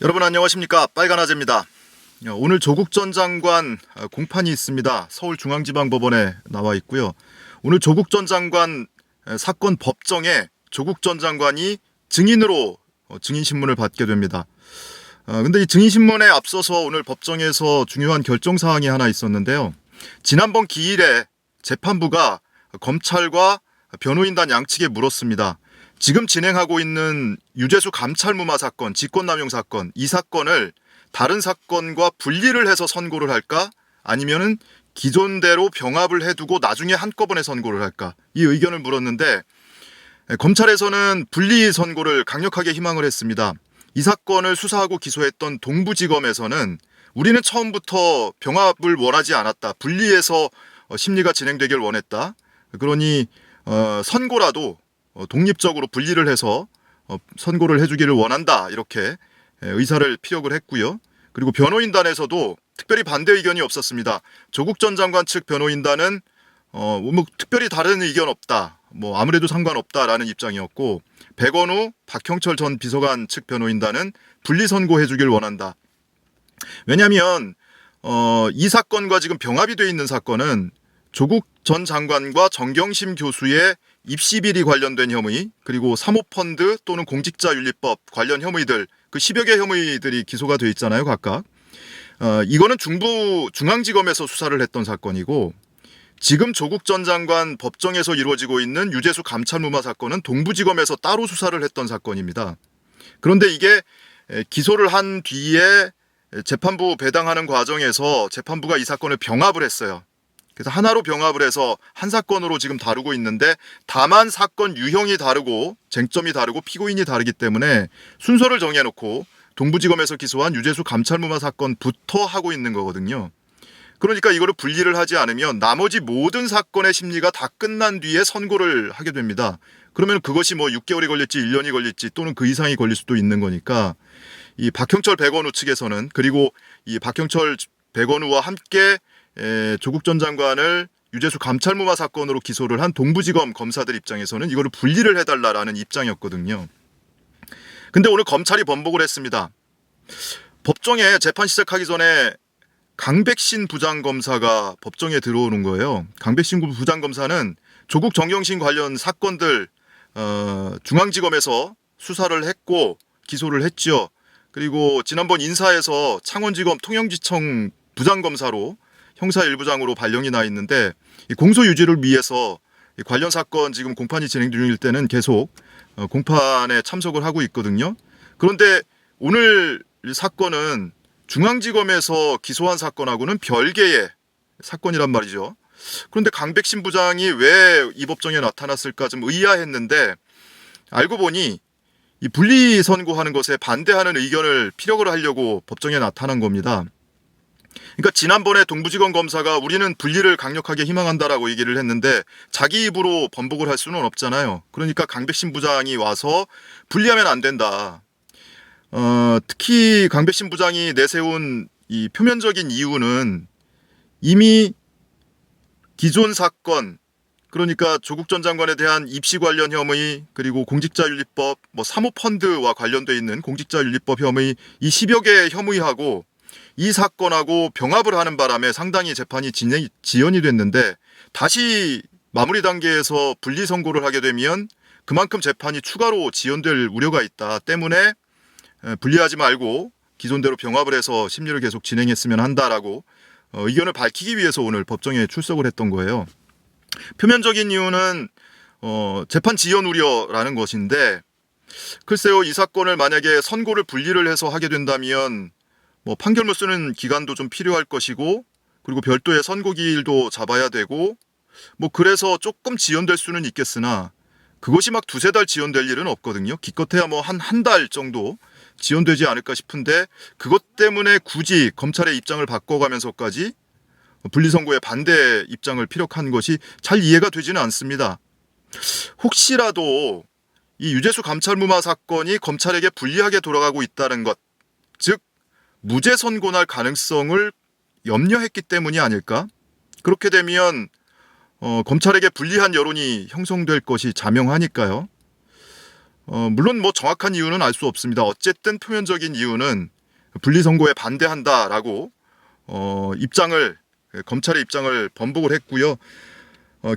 여러분 안녕하십니까, 빨간아재입니다. 오늘 조국 전 장관 공판이 있습니다. 서울중앙지방법원에 나와 있고요. 오늘 조국 전 장관 사건 법정에 조국 전 장관이 증인으로 증인신문을 받게 됩니다. 근데 이 증인신문에 앞서서 오늘 법정에서 중요한 결정사항이 하나 있었는데요. 지난번 기일에 재판부가 검찰과 변호인단 양측에 물었습니다. 지금 진행하고 있는 유재수 감찰무마 사건, 직권남용 사건, 이 사건을 다른 사건과 분리를 해서 선고를 할까? 아니면은 기존대로 병합을 해두고 나중에 한꺼번에 선고를 할까? 이 의견을 물었는데 검찰에서는 분리 선고를 강력하게 희망을 했습니다. 이 사건을 수사하고 기소했던 동부지검에서는 우리는 처음부터 병합을 원하지 않았다. 분리해서 심리가 진행되길 원했다. 그러니 선고라도 독립적으로 분리를 해서 선고를 해주기를 원한다, 이렇게 의사를 피력을 했고요. 그리고 변호인단에서도 특별히 반대 의견이 없었습니다. 조국 전 장관 측 변호인단은 뭐 특별히 다른 의견 없다, 뭐 아무래도 상관없다라는 입장이었고, 백원우, 박형철 전 비서관 측 변호인단은 분리 선고해주길 원한다. 왜냐하면 이 사건과 지금 병합이 돼 있는 사건은 조국 전 장관과 정경심 교수의 입시 비리 관련된 혐의, 그리고 사모펀드 또는 공직자윤리법 관련 혐의들, 그 10여 개 혐의들이 기소가 돼 있잖아요, 각각. 이거는 중앙지검에서 수사를 했던 사건이고, 지금 조국 전 장관 법정에서 이루어지고 있는 유재수 감찰무마 사건은 동부지검에서 따로 수사를 했던 사건입니다. 그런데 이게 기소를 한 뒤에 재판부 배당하는 과정에서 재판부가 이 사건을 병합을 했어요. 그래서 하나로 병합을 해서 한 사건으로 지금 다루고 있는데, 다만 사건 유형이 다르고 쟁점이 다르고 피고인이 다르기 때문에 순서를 정해놓고 동부지검에서 기소한 유재수 감찰무마 사건부터 하고 있는 거거든요. 그러니까 이거를 분리를 하지 않으면 나머지 모든 사건의 심리가 다 끝난 뒤에 선고를 하게 됩니다. 그러면 그것이 뭐 6개월이 걸릴지 1년이 걸릴지 또는 그 이상이 걸릴 수도 있는 거니까, 이 박형철 백원우 측에서는, 그리고 이 박형철 백원우와 함께 조국 전 장관을 유재수 감찰무마 사건으로 기소를 한 동부지검 검사들 입장에서는 이거를 분리를 해달라라는 입장이었거든요. 근데 오늘 검찰이 번복을 했습니다. 법정에 재판 시작하기 전에 강백신 부장검사가 법정에 들어오는 거예요. 강백신 부장검사는 조국 정경심 관련 사건들 중앙지검에서 수사를 했고 기소를 했죠. 그리고 지난번 인사에서 창원지검 통영지청 부장검사로 형사 1부장으로 발령이 나 있는데, 공소 유지를 위해서 관련 사건 지금 공판이 진행 중일 때는 계속 공판에 참석을 하고 있거든요. 그런데 오늘 사건은 중앙지검에서 기소한 사건하고는 별개의 사건이란 말이죠. 그런데 강백신 부장이 왜 이 법정에 나타났을까 좀 의아했는데, 알고 보니 이 분리 선고하는 것에 반대하는 의견을 피력을 하려고 법정에 나타난 겁니다. 그러니까 지난번에 동부지검 검사가 우리는 분리를 강력하게 희망한다라고 얘기를 했는데 자기 입으로 번복을 할 수는 없잖아요. 그러니까 강백신 부장이 와서 분리하면 안 된다. 특히 강백신 부장이 내세운 이 표면적인 이유는 이미 기존 사건, 그러니까 조국 전 장관에 대한 입시 관련 혐의, 그리고 공직자윤리법, 뭐 사모펀드와 관련돼 있는 공직자윤리법 혐의, 이 10여 개의 혐의하고 이 사건하고 병합을 하는 바람에 상당히 재판이 지연이 됐는데, 다시 마무리 단계에서 분리 선고를 하게 되면 그만큼 재판이 추가로 지연될 우려가 있다 때문에 분리하지 말고 기존대로 병합을 해서 심리를 계속 진행했으면 한다라고 의견을 밝히기 위해서 오늘 법정에 출석을 했던 거예요. 표면적인 이유는 재판 지연 우려라는 것인데, 글쎄요, 이 사건을 만약에 선고를 분리를 해서 하게 된다면 뭐 판결문 쓰는 기간도 좀 필요할 것이고, 그리고 별도의 선고기일도 잡아야 되고, 뭐 그래서 조금 지연될 수는 있겠으나 그것이 막 두세 달 지연될 일은 없거든요. 기껏해야 뭐 한 달 정도 지연되지 않을까 싶은데, 그것 때문에 굳이 검찰의 입장을 바꿔가면서까지 분리선고에 반대 입장을 피력한 것이 잘 이해가 되지는 않습니다. 혹시라도 이 유재수 감찰무마 사건이 검찰에게 불리하게 돌아가고 있다는 것, 즉 무죄 선고날 가능성을 염려했기 때문이 아닐까? 그렇게 되면 검찰에게 불리한 여론이 형성될 것이 자명하니까요. 물론 뭐 정확한 이유는 알 수 없습니다. 어쨌든 표면적인 이유는 분리선고에 반대한다라고 검찰의 입장을 번복을 했고요.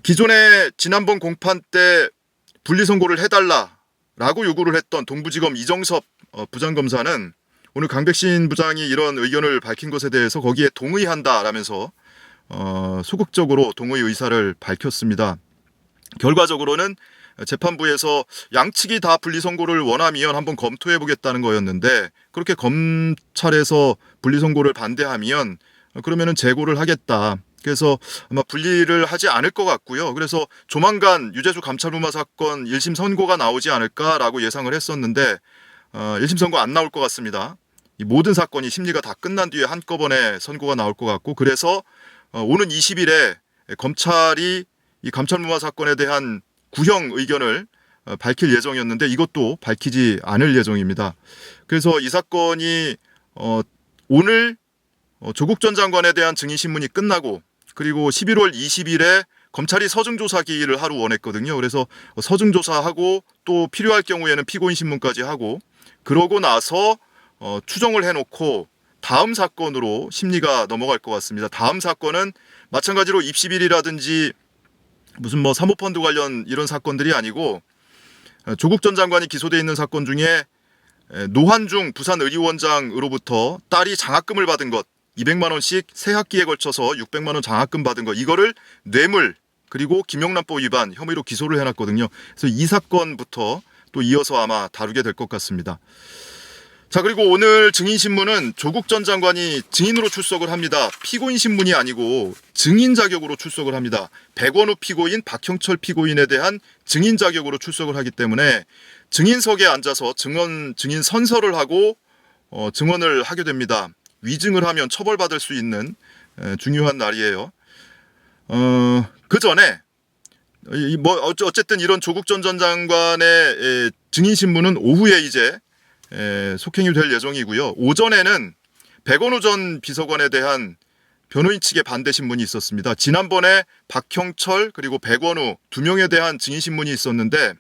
기존에 지난번 공판 때 분리선고를 해달라라고 요구를 했던 동부지검 이정섭 부장검사는 오늘 강백신 부장이 이런 의견을 밝힌 것에 대해서 거기에 동의한다라면서 소극적으로 동의 의사를 밝혔습니다. 결과적으로는 재판부에서 양측이 다 분리선고를 원하면 한번 검토해보겠다는 거였는데, 그렇게 검찰에서 분리선고를 반대하면 그러면은 재고를 하겠다. 그래서 아마 분리를 하지 않을 것 같고요. 그래서 조만간 유재수 감찰부마 사건 1심 선고가 나오지 않을까라고 예상을 했었는데 1심 선고 안 나올 것 같습니다. 이 모든 사건이 심리가 다 끝난 뒤에 한꺼번에 선고가 나올 것 같고, 그래서 오는 20일에 검찰이 이 감찰부마 사건에 대한 구형 의견을 밝힐 예정이었는데 이것도 밝히지 않을 예정입니다. 그래서 이 사건이 오늘 조국 전 장관에 대한 증인신문이 끝나고, 그리고 11월 20일에 검찰이 서증조사기일을 하루 원했거든요. 그래서 서증조사하고 또 필요할 경우에는 피고인 신문까지 하고, 그러고 나서 추정을 해놓고 다음 사건으로 심리가 넘어갈 것 같습니다. 다음 사건은 마찬가지로 입시비리라든지 무슨 뭐 사모펀드 관련 이런 사건들이 아니고, 조국 전 장관이 기소돼 있는 사건 중에 노한중 부산의료원장으로부터 딸이 장학금을 받은 것, 200만 원씩 세 학기에 걸쳐서 600만 원 장학금 받은 것, 이거를 뇌물 그리고 김영란법 위반 혐의로 기소를 해놨거든요. 그래서 이 사건부터 또 이어서 아마 다루게 될 것 같습니다. 자, 그리고 오늘 증인신문은 조국 전 장관이 증인으로 출석을 합니다. 피고인 신문이 아니고 증인 자격으로 출석을 합니다. 백원우 피고인, 박형철 피고인에 대한 증인 자격으로 출석을 하기 때문에 증인석에 앉아서 증인 선서를 하고 증언을 하게 됩니다. 위증을 하면 처벌받을 수 있는 중요한 날이에요. 그 전에 어쨌든 이런 조국 전 장관의 증인신문은 오후에 이제 속행이 될 예정이고요. 오전에는 백원우 전 비서관에 대한 변호인 측의 반대 신문이 있었습니다. 지난번에 박형철 그리고 백원우 두 명에 대한 증인 신문이 있었는데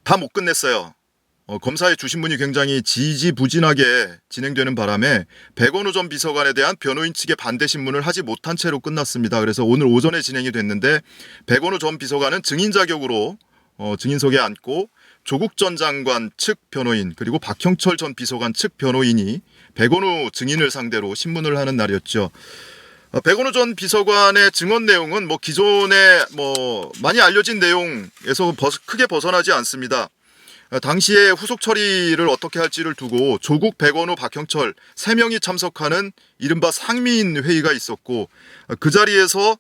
다 못 끝냈어요. 검사의 주신문이 굉장히 지지부진하게 진행되는 바람에 백원우 전 비서관에 대한 변호인 측의 반대 신문을 하지 못한 채로 끝났습니다. 그래서 오늘 오전에 진행이 됐는데 백원우 전 비서관은 증인 자격으로 증인석에 앉고, 조국 전 장관 측 변호인 그리고 박형철 전 비서관 측 변호인이 백원우 증인을 상대로 신문을 하는 날이었죠. 백원우 전 비서관의 증언 내용은 뭐 기존에 많이 알려진 내용에서 크게 벗어나지 않습니다. 당시에 후속 처리를 어떻게 할지를 두고 조국, 백원우, 박형철 3명이 참석하는 이른바 상미인 회의가 있었고, 그 자리에서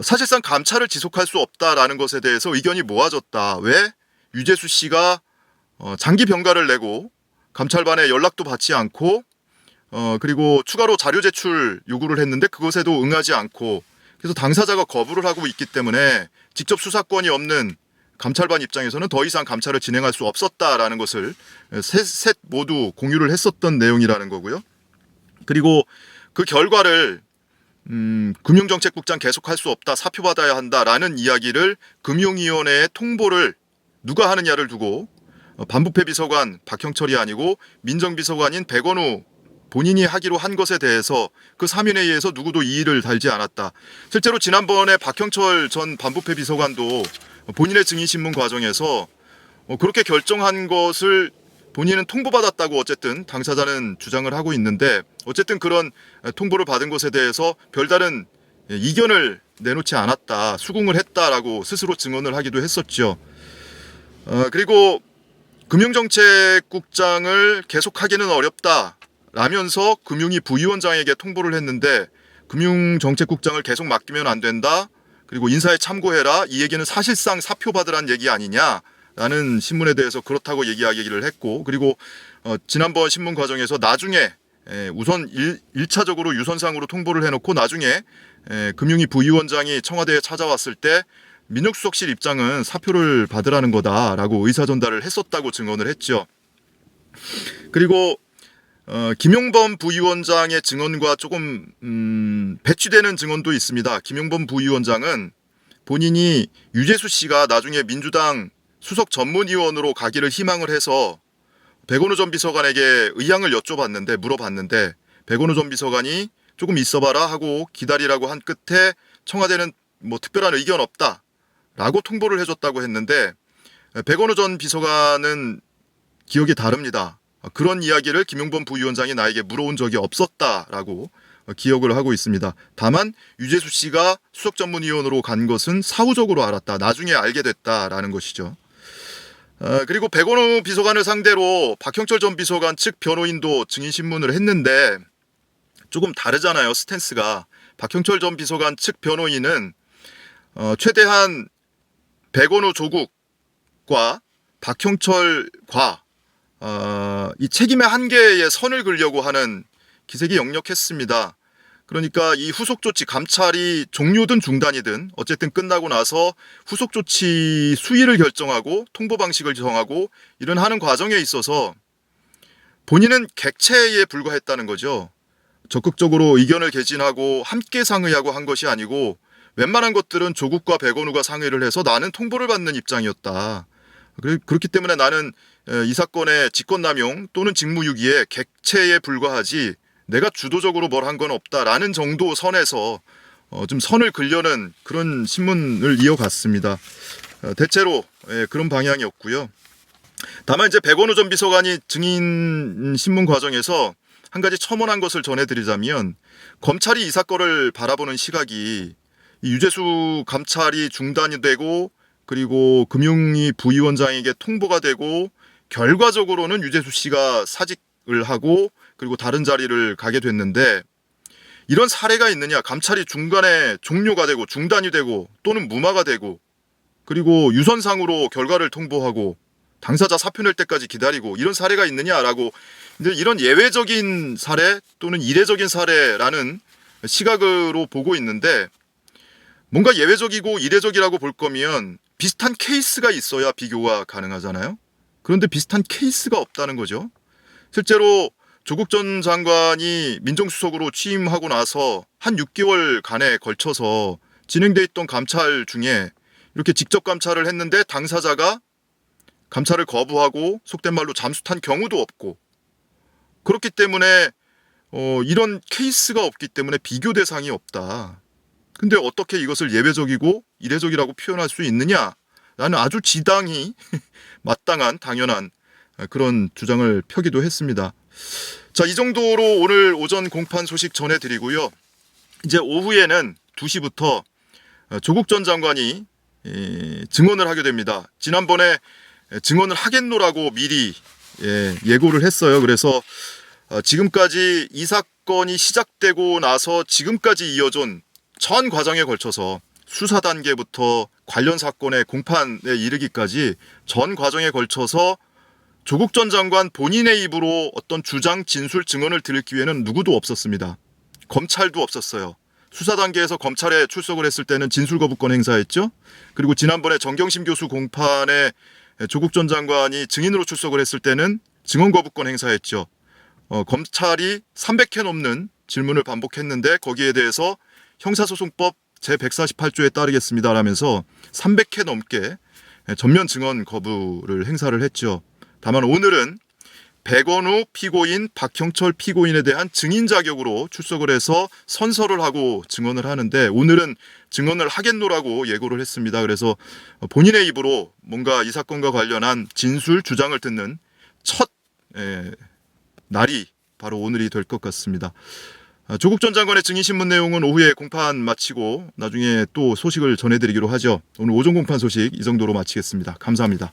사실상 감찰을 지속할 수 없다라는 것에 대해서 의견이 모아졌다. 왜? 유재수 씨가 장기 병가를 내고 감찰반에 연락도 받지 않고 그리고 추가로 자료 제출 요구를 했는데 그것에도 응하지 않고, 그래서 당사자가 거부를 하고 있기 때문에 직접 수사권이 없는 감찰반 입장에서는 더 이상 감찰을 진행할 수 없었다라는 것을 셋 모두 공유를 했었던 내용이라는 거고요. 그리고 그 결과를 금융정책국장 계속할 수 없다, 사표받아야 한다라는 이야기를 금융위원회에 통보를 누가 하느냐를 두고 반부패 비서관 박형철이 아니고 민정비서관인 백원우 본인이 하기로 한 것에 대해서 그 사면회의에서 누구도 이의를 달지 않았다. 실제로 지난번에 박형철 전 반부패 비서관도 본인의 증인신문 과정에서 그렇게 결정한 것을 본인은 통보받았다고 어쨌든 당사자는 주장을 하고 있는데, 어쨌든 그런 통보를 받은 것에 대해서 별다른 이견을 내놓지 않았다, 수긍을 했다라고 스스로 증언을 하기도 했었죠. 그리고 금융정책국장을 계속하기는 어렵다라면서 금융위 부위원장에게 통보를 했는데, 금융정책국장을 계속 맡기면 안 된다, 그리고 인사에 참고해라, 이 얘기는 사실상 사표받으란 얘기 아니냐라는 신문에 대해서 그렇다고 얘기하기를 했고, 그리고 지난번 신문 과정에서 나중에 우선 1차적으로 유선상으로 통보를 해놓고 나중에 금융위 부위원장이 청와대에 찾아왔을 때 민정수석실 입장은 사표를 받으라는 거다라고 의사전달을 했었다고 증언을 했죠. 그리고 김용범 부위원장의 증언과 조금 배치되는 증언도 있습니다. 김용범 부위원장은 본인이 유재수 씨가 나중에 민주당 수석 전문위원으로 가기를 희망을 해서 백원우 전 비서관에게 의향을 물어봤는데 백원우 전 비서관이 조금 있어봐라 하고 기다리라고 한 끝에 청와대는 뭐 특별한 의견 없다라고 통보를 해줬다고 했는데 백원우 전 비서관은 기억이 다릅니다. 그런 이야기를 김용범 부위원장이 나에게 물어온 적이 없었다라고 기억을 하고 있습니다. 다만 유재수 씨가 수석 전문위원으로 간 것은 사후적으로 알았다. 나중에 알게 됐다라는 것이죠. 그리고 백원우 비서관을 상대로 박형철 전 비서관 측 변호인도 증인 신문을 했는데 조금 다르잖아요. 스탠스가. 박형철 전 비서관 측 변호인은 최대한 백원우 조국과 박형철과 이 책임의 한계에 선을 그으려고 하는 기색이 역력했습니다. 그러니까 이 후속 조치 감찰이 종료든 중단이든 어쨌든 끝나고 나서 후속 조치 수위를 결정하고 통보 방식을 정하고 이런 하는 과정에 있어서 본인은 객체에 불과했다는 거죠. 적극적으로 의견을 개진하고 함께 상의하고 한 것이 아니고 웬만한 것들은 조국과 백원우가 상의를 해서 나는 통보를 받는 입장이었다. 그렇기 때문에 나는 이 사건의 직권남용 또는 직무유기에 객체에 불과하지 내가 주도적으로 뭘 한 건 없다라는 정도 선에서 좀 선을 그려는 그런 신문을 이어갔습니다. 대체로 그런 방향이었고요. 다만 이제 백원우 전 비서관이 증인 신문 과정에서 한 가지 첨언한 것을 전해드리자면 검찰이 이 사건을 바라보는 시각이 유재수 감찰이 중단이 되고 그리고 금융위 부위원장에게 통보가 되고 결과적으로는 유재수 씨가 사직을 하고 그리고 다른 자리를 가게 됐는데 이런 사례가 있느냐. 감찰이 중간에 종료가 되고 중단이 되고 또는 무마가 되고 그리고 유선상으로 결과를 통보하고 당사자 사표 낼 때까지 기다리고 이런 사례가 있느냐라고 이제 이런 예외적인 사례 또는 이례적인 사례라는 시각으로 보고 있는데 뭔가 예외적이고 이례적이라고 볼 거면 비슷한 케이스가 있어야 비교가 가능하잖아요. 그런데 비슷한 케이스가 없다는 거죠. 실제로 조국 전 장관이 민정수석으로 취임하고 나서 한 6개월간에 걸쳐서 진행돼 있던 감찰 중에 이렇게 직접 감찰을 했는데 당사자가 감찰을 거부하고 속된 말로 잠수 탄 경우도 없고 그렇기 때문에 이런 케이스가 없기 때문에 비교 대상이 없다. 근데 어떻게 이것을 예외적이고 이례적이라고 표현할 수 있느냐라는 아주 지당히 마땅한 당연한 그런 주장을 펴기도 했습니다. 자, 이 정도로 오늘 오전 공판 소식 전해드리고요. 이제 오후에는 2시부터 조국 전 장관이 증언을 하게 됩니다. 지난번에 증언을 하겠노라고 미리 예고를 했어요. 그래서 지금까지 이 사건이 시작되고 나서 지금까지 이어진 전 과정에 걸쳐서 수사 단계부터 관련 사건의 공판에 이르기까지 전 과정에 걸쳐서 조국 전 장관 본인의 입으로 어떤 주장, 진술, 증언을 들을 기회는 누구도 없었습니다. 검찰도 없었어요. 수사 단계에서 검찰에 출석을 했을 때는 진술 거부권 행사했죠. 그리고 지난번에 정경심 교수 공판에 조국 전 장관이 증인으로 출석을 했을 때는 증언 거부권 행사했죠. 검찰이 300회 넘는 질문을 반복했는데 거기에 대해서 형사소송법 제148조에 따르겠습니다 라면서 300회 넘게 전면 증언 거부를 행사를 했죠. 다만 오늘은 백원우 피고인, 박형철 피고인에 대한 증인 자격으로 출석을 해서 선서를 하고 증언을 하는데 오늘은 증언을 하겠노라고 예고를 했습니다. 그래서 본인의 입으로 뭔가 이 사건과 관련한 진술, 주장을 듣는 첫 날이 바로 오늘이 될 것 같습니다. 조국 전 장관의 증인신문 내용은 오후에 공판 마치고 나중에 또 소식을 전해드리기로 하죠. 오늘 오전 공판 소식 이 정도로 마치겠습니다. 감사합니다.